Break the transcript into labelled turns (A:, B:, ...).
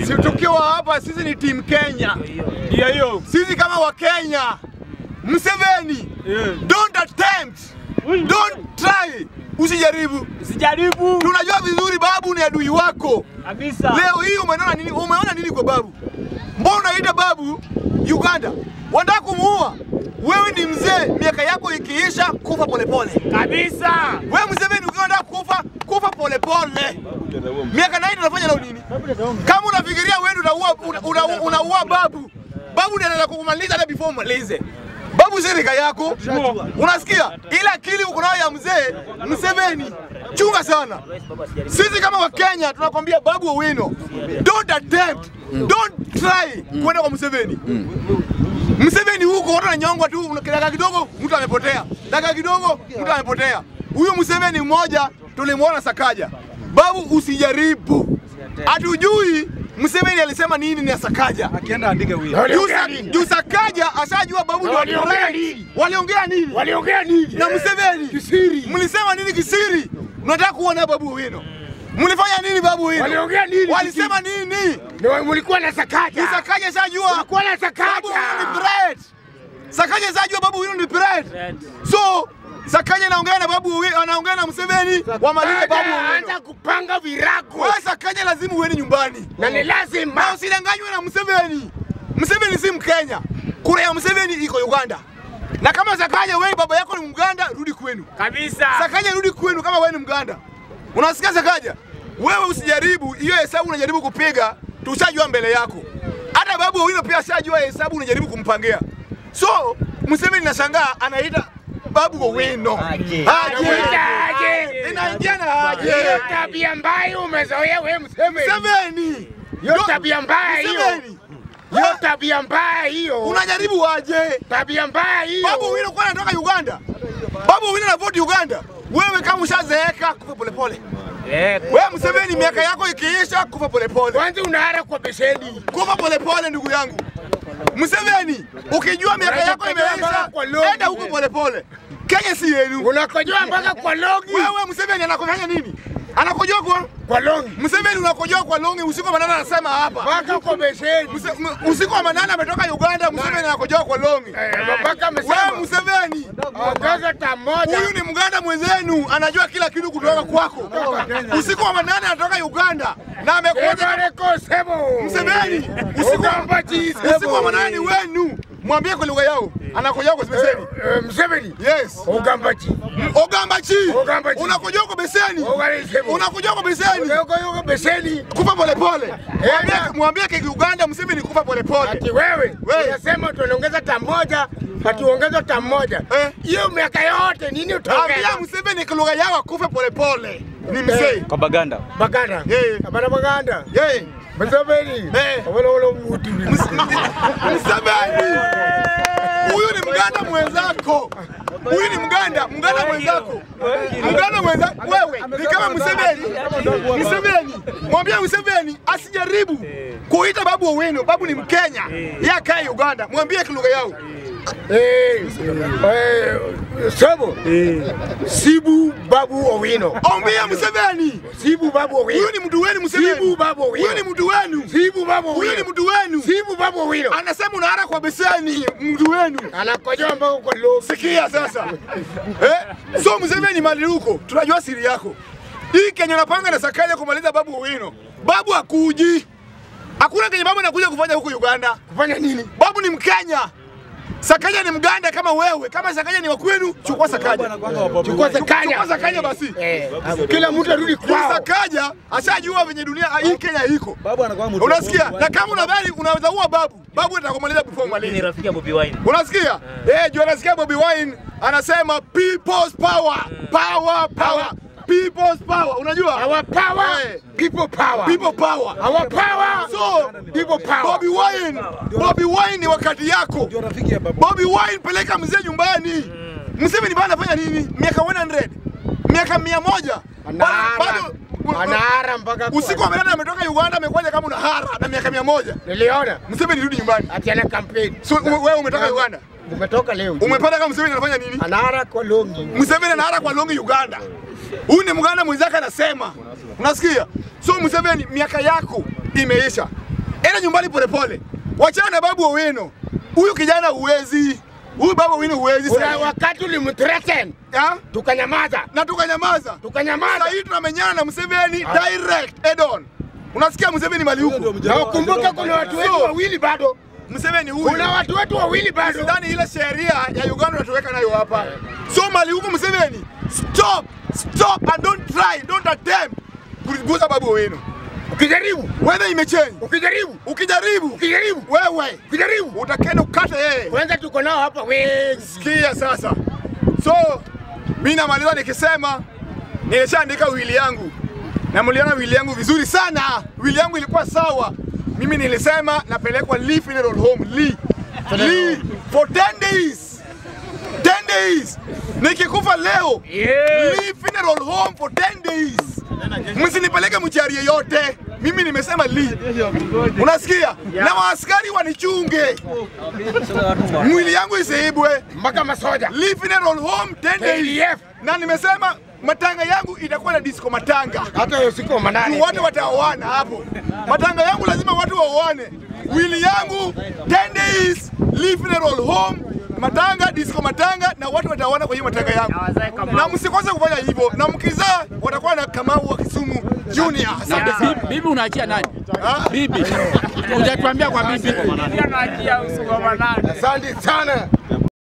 A: Si tukiwa hapa sisi ni team Kenya.
B: Hiyo.
A: Sisi kama wa Kenya. Museveni. Don't attempt. Don't try. Usijaribu. Tunajua vizuri babu ni adui wako.
B: Kabisa.
A: Leo hii umeona nini? Umeona nini kwa babu? Mbona unaita babu Uganda? Wanataka kumuua. Wewe ni mzee, miaka yako ikiisha kufa polepole.
B: Kabisa.
A: Wewe Museveni ukienda kufa polepole. Miaka 90 unafanya leo nini? Kama unafikiria wewe unaua babu. Babu ndiye anataka kukumaliza hata before umalize. Babu serika yako. Unasikia? Ile akili uko nayo ya mzee Museveni. Chunga sana. Sisi kama wa Kenya tunakwambia babu Owino, don't attempt, don't try kwenda kwa Museveni. Museveni huko watu wananyongwa tu, dakika kidogo mtu amepotea. Dakika kidogo mtu amepotea. Huyu Museveni mmoja tulimuona Sakaja. Babu usijaribu. Hatujui Museveni alisema nini ni Sakaja.
B: Akienda andike huyo.
A: Juu Sakaja ashajua babu ndio waliongea nini? Na Museveni kisiri. Mlisema nini kisiri? Unataka kuona babu Owino. Mlifanya nini babu Owino?
B: Waliongea nini?
A: Walisema nini?
B: Mlikuwa na Sakaja.
A: Sakaja shajua.
B: Mlikuwa na Sakaja.
A: Sakaja shajua babu Owino ni threat. So Sakaja anaongea na babu Owino, anaongea na Museveni, wamalize babu Owino.
B: Anaanza kupanga virago.
A: Wewe Sakaja lazima uende nyumbani.
B: Na ni lazima.
A: Na usidanganywe na Museveni. Museveni si Mkenya. Kura ya Museveni iko Uganda. Na kama Sakaja wewe baba yako ni Mganda, rudi kwenu.
B: Kabisa.
A: Sakaja rudi kwenu kama wewe ni Mganda. Unasikia Sakaja? Wewe usijaribu hiyo hesabu unajaribu kupiga, tushajua mbele yako. Hata babu Owino pia ashajua hesabu unajaribu kumpangia. So, Museveni nashangaa anaita babu Owino. Aje. Inaingia na aje.
B: Hiyo tabia mbaya umezoea wewe Museveni. Hiyo tabia mbaya hiyo. Hiyo tabia mbaya hiyo.
A: Unajaribu aje?
B: Tabia mbaya hiyo.
A: Babu Owino kwa anatoka Uganda. Babu Owino na vote Uganda. Wewe kama ushazeeka kufa polepole. Wewe Museveni miaka yako ikiisha kufa polepole.
B: Kwanza unaara kwa beseni.
A: Kufa polepole ndugu yangu. Museveni ukijua miaka yako imeisha enda huko polepole. Kenya si yenu.
B: Unakojoa mpaka kwa longi.
A: Wewe Museveni anakufanya nini? Anakojoa
B: kwa longi.
A: Museveni unakojoa kwa longi usiku wa manane anasema hapa.
B: Mpaka kwa beseni.
A: Usiku wa manane ametoka Uganda, Museveni anakojoa kwa longi.
B: Mpaka amesema.
A: Wewe Museveni
B: ongeza tamoja.
A: Huyu ni Mganda mwenzenu, anajua kila kitu kutoka kwako. Usiku wa manane anatoka Uganda na amekuja
B: reko sebo.
A: Museveni usiku wa manane wenu. Mwambie kwa lugha yao. Anakojoa kwa beseni.
B: Museveni.
A: Yes.
B: Ogambachi.
A: Unakojoa kwa beseni. Unakojoa kwa beseni.
B: Unakojoa kwa beseni.
A: Kufa polepole. Mwambie kwa Uganda Museveni kufa polepole.
B: Ati wewe unasema tunaongeza tamoja, atuongeza tamoja. Hiyo miaka yote nini utaongeza?
A: Ambia Museveni kwa lugha yao kufa polepole. Ni mzee.
C: Kwa Baganda.
B: Baganda. Abana Baganda. Museveni. Wala muti.
A: Museveni. Huyu ni Mganda mwenzako. Huyu ni Mganda mwenzako. Mganda mwenzako wewe ni kama Museveni. Mwambie Museveni asijaribu kuita babu Owino. Babu ni Mkenya. Yeye akae Uganda. Mwambie kwa lugha yao.
B: Sebo. Sibu babu Owino.
A: Ombia Museveni.
B: Sibu babu Owino.
A: Huyu ni mtu wenu Museveni.
B: Sibu babu Owino.
A: Huyu ni mtu wenu.
B: Sibu babu Owino.
A: Huyu ni mtu wenu.
B: Sibu babu Owino.
A: Anasema unaara kwa beseni mtu wenu.
B: Anakojoa mpaka kwa longi.
A: Sikia sasa. So Museveni mali huko, tunajua siri yako. Hii Kenya napanga na Sakaja kumaliza babu Owino. Babu hakuji. Hakuna Kenya babu anakuja kufanya huko Uganda.
B: Kufanya nini?
A: Babu ni Mkenya. Sakaja ni Mganda kama wewe. Kama Sakaja ni wa kwenu, chukua Sakaja.
B: Chukua Sakaja.
A: Chukua Sakaja basi.
B: Kila mtu arudi kwao.
A: Sakaja ashajua venye dunia hii Kenya iko. Babu anakuwa mtu. Unasikia? Na kama unadhani unaweza uwa babu atakumaliza before mwalimu.
C: Ni rafiki ya Bobi Wine.
A: Unasikia? Jua nasikia Bobi Wine anasema people's power. Power. People's power. Unajua?
B: Our power. People power. Our power.
A: So,
B: people power.
A: Bobi Wine ni wakati yako. Bobi Wine peleka mzee nyumbani. Museveni bana anafanya nini? Miaka 100. Miaka 100. Bado
B: anahara mpaka
A: usiku wa manane ametoka Uganda amekuja kama una hara na miaka 100.
B: Niliona.
A: Museveni rudi nyumbani.
B: Ati ana campaign.
A: So wewe umetoka Uganda?
B: Umetoka leo.
A: Umepata kama Museveni anafanya nini?
B: Anahara kwa longi.
A: Museveni anahara kwa longi Uganda. Huyu ni Mganda mwenzake anasema. Unasikia? So Museveni miaka yako imeisha. Enda nyumbani polepole. Wachana na Babu Owino. Huyu kijana huwezi. Huyu Babu Owino huwezi
B: sasa. Kuna wakati ulimthreaten. Tukanyamaza.
A: Na tukanyamaza. Sasa hii tunamenyana na Museveni direct head on. Unasikia Museveni mali huko.
B: Na ukumbuke kuna watu wetu wawili bado.
A: Museveni huyu.
B: Kuna watu wetu wawili bado.
A: Sidhani ile sheria ya Uganda tunatoweka nayo hapa. So mali huko Museveni, stop and don't attempt kuguza Babu Owino.
B: Ukijaribu,
A: wewe imechange. Ukijaribu, wewe utakenda ukate yeye.
B: Kwanza tuko nao hapa wewe.
A: Sikia sasa. So mimi namaliza nikisema nilishaandika wili yangu. Na mliona wili yangu vizuri sana. Wili yangu ilikuwa sawa. Mimi nilisema napelekwa Lee Funeral Home. Lee for 10 days. 10 days. Nikikufa leo. Lee Funeral Home for 10 days. Msinipeleke mchari yote. Mimi nimesema Lee. Unasikia? Na maaskari wanichunge. Mwili yangu isiibwe
B: mpaka masoja.
A: Lee Funeral Home 10 days. Na nimesema matanga yangu itakuwa na disco matanga.
B: Hata usiku manani.
A: Watu wataoana hapo. Matanga yangu lazima watu waoane. Wili yangu 10 days Lee Funeral Home, matanga, disco matanga, na watu wataoana kwa hiyo matanga yangu. Na msikose kufanya hivyo. Na mkizaa watakuwa na Kamau wa Kisumu Junior.
C: Bibi unaachia nani? Bibi. Hujatuambia kwa bibi.
B: Asante sana.